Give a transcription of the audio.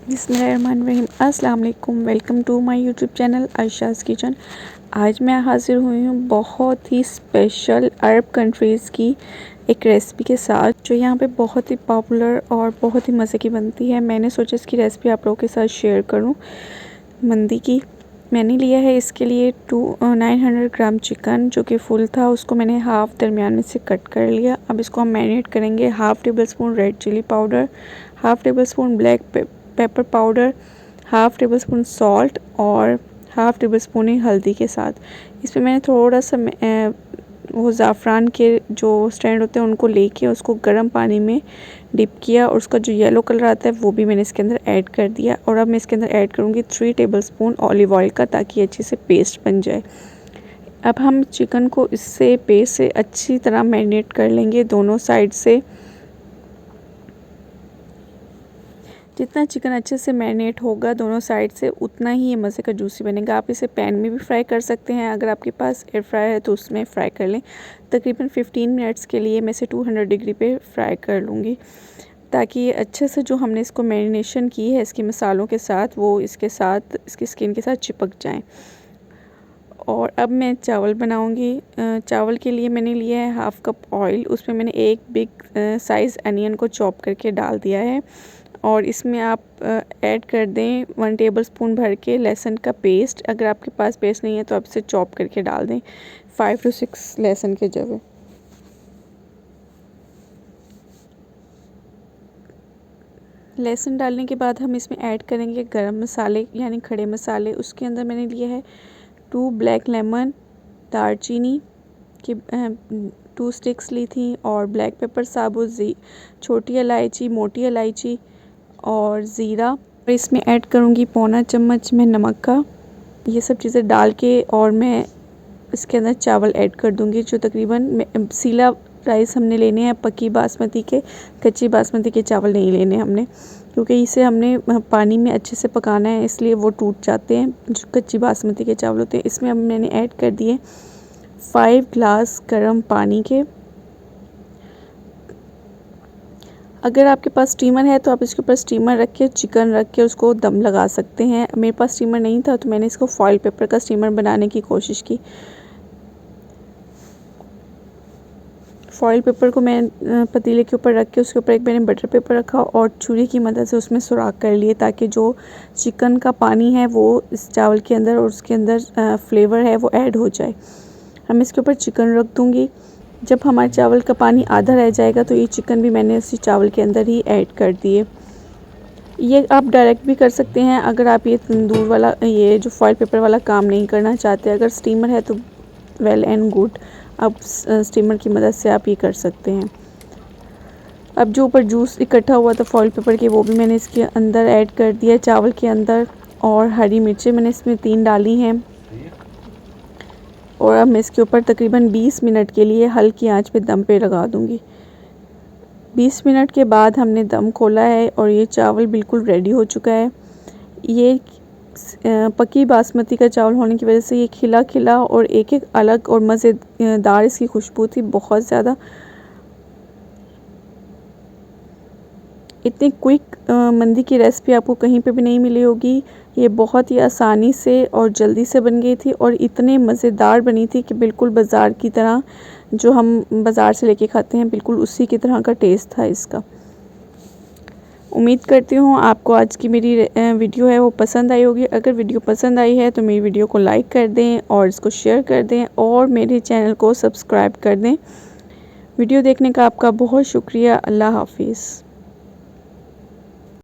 बिस्मिल्लाहिर्रहमानिर्रहीम। अस्सलाम वालेकुम। Welcome to my YouTube channel Ayesha's kitchen. आज मैं हाज़िर हुई हूँ बहुत ही स्पेशल अरब कंट्रीज़ की एक रेसिपी के साथ, जो यहाँ पे बहुत ही पॉपुलर और बहुत ही मज़े की बनती है। मैंने सोचा इसकी रेसिपी आप लोगों के साथ शेयर करूँ। मंदी की मैंने लिया है इसके लिए 900 ग्राम चिकन, जो कि फुल था। उसको मैंने हाफ़ दरमियान में से कट कर लिया। अब इसको हम मैरिनेट करेंगे। Half tablespoon red chilli powder, half tablespoon black pepper powder, half tablespoon salt और हाफ़ टेबल स्पून ही हल्दी के साथ। इसमें मैंने थोड़ा सा वो ज़ाफ़रान के जो स्टैंड होते हैं उनको लेके उसको गर्म पानी में डिप किया, और उसका जो येलो कलर आता है वो भी मैंने इसके अंदर ऐड कर दिया। और अब मैं इसके अंदर ऐड करूँगी 3 टेबल स्पून ऑलिव ऑयल का, ताकि अच्छे से पेस्ट बन जाए। अब हम चिकन को इससे पेस्ट से अच्छी तरह मैरिनेट कर लेंगे दोनों साइड से। जितना चिकन अच्छे से मैरिनेट होगा दोनों साइड से, उतना ही ये मज़े का जूसी बनेगा। आप इसे पैन में भी फ्राई कर सकते हैं, अगर आपके पास एयर फ्रायर है तो उसमें फ्राई कर लें। तकरीबन 15 मिनट्स के लिए मैं इसे 200 डिग्री पे फ्राई कर लूँगी, ताकि ये अच्छे से जो हमने इसको मैरिनेशन की है इसके मसालों के साथ, वो इसके साथ इसकी स्किन के साथ चिपक जाएँ। और अब मैं चावल बनाऊंगी। चावल के लिए मैंने लिया है हाफ़ कप ऑयल। उसमें मैंने एक बिग साइज़ अनियन को चॉप करके डाल दिया है, और इसमें आप ऐड कर दें 1 टेबल स्पून भर के लहसुन का पेस्ट। अगर आपके पास पेस्ट नहीं है तो आप इसे चॉप करके डाल दें, 5 से 6 लहसुन के जगह। लहसुन डालने के बाद हम इसमें ऐड करेंगे गरम मसाले यानी खड़े मसाले। उसके अंदर मैंने लिया है 2 ब्लैक लेमन, दालचीनी की 2 स्टिक्स ली थी, और ब्लैक पेपर साबुत, छोटी इलायची, मोटी इलायची और ज़ीरा। और इसमें ऐड करूँगी पौना चम्मच मैं नमक का। ये सब चीज़ें डाल के और मैं इसके अंदर चावल ऐड कर दूँगी, जो तकरीबन सीला राइस हमने लेने हैं पक्की बासमती के, कच्ची बासमती के चावल नहीं लेने हमने, क्योंकि इसे हमने पानी में अच्छे से पकाना है, इसलिए वो टूट जाते हैं जो कच्ची बासमती के चावल होते हैं। इसमें अब मैंने ऐड कर दिए 5 ग्लास गर्म पानी के। अगर आपके पास स्टीमर है तो आप इसके ऊपर स्टीमर रख के, चिकन रख के उसको दम लगा सकते हैं। मेरे पास स्टीमर नहीं था तो मैंने इसको फॉइल पेपर का स्टीमर बनाने की कोशिश की। फॉइल पेपर को मैं पतीले के ऊपर रख के उसके ऊपर एक मैंने बटर पेपर रखा और छुरी की मदद से उसमें सुराख कर लिए, ताकि जो चिकन का पानी है वो इस चावल के अंदर और उसके अंदर फ्लेवर है वो ऐड हो जाए। हम इसके ऊपर चिकन रख दूँगी। जब हमारे चावल का पानी आधा रह जाएगा तो ये चिकन भी मैंने उसी चावल के अंदर ही ऐड कर दिए। ये आप डायरेक्ट भी कर सकते हैं, अगर आप ये तंदूर वाला, ये जो फॉइल पेपर वाला काम नहीं करना चाहते। अगर स्टीमर है तो वेल एंड गुड, अब स्टीमर की मदद से आप ये कर सकते हैं। अब जो ऊपर जूस इकट्ठा हुआ था फॉइल पेपर के, वो भी मैंने इसके अंदर ऐड कर दिया चावल के अंदर। और हरी मिर्चें मैंने इसमें 3 डाली हैं। और अब मैं इसके ऊपर तकरीबन 20 मिनट के लिए हल्की आंच पे दम पे लगा दूँगी। 20 मिनट के बाद हमने दम खोला है और ये चावल बिल्कुल रेडी हो चुका है। ये पक्की बासमती का चावल होने की वजह से ये खिला खिला और एक एक अलग और मज़ेदार इसकी खुशबू थी, बहुत ज़्यादा। इतनी क्विक मंदी की रेसिपी आपको कहीं पे भी नहीं मिली होगी। ये बहुत ही आसानी से और जल्दी से बन गई थी, और इतने मज़ेदार बनी थी कि बिल्कुल बाज़ार की तरह, जो हम बाज़ार से लेके खाते हैं बिल्कुल उसी की तरह का टेस्ट था इसका। उम्मीद करती हूँ आपको आज की मेरी वीडियो है वो पसंद आई होगी। अगर वीडियो पसंद आई है तो मेरी वीडियो को लाइक कर दें और इसको शेयर कर दें, और मेरे चैनल को सब्सक्राइब कर दें। वीडियो देखने का आपका बहुत शुक्रिया। अल्लाह हाफिज़।